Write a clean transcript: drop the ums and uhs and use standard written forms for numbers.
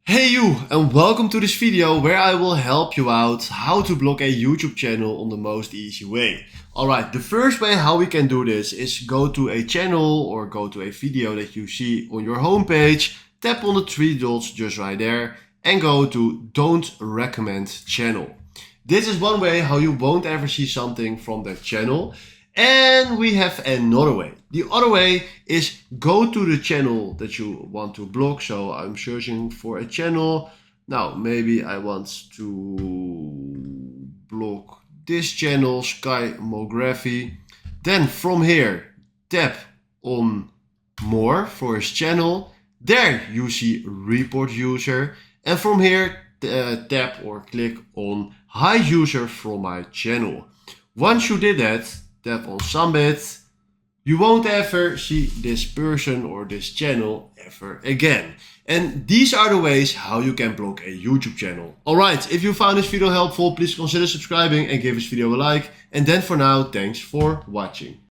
Hey you, and welcome to this video where I will help you out how to block a YouTube channel on the most easy way. Alright, the first way how we can do this is go to a channel or go to a video that you see on your homepage, tap on the three dots just right there and go to Don't Recommend Channel. This is one way how you won't ever see something from that channel. And we have another way. The other way is go to the channel that you want to block. So I'm searching for a channel. Now maybe I want to block this channel, Skymography. Then from here, tap on more for his channel. There you see report user. And from here, tap or click on hide user from my channel. Once you did that, tap on submit. You won't ever see this person or this channel ever again. And these are the ways how you can block a YouTube channel. Alright, if you found this video helpful, please consider subscribing and give this video a like. And then for now, thanks for watching.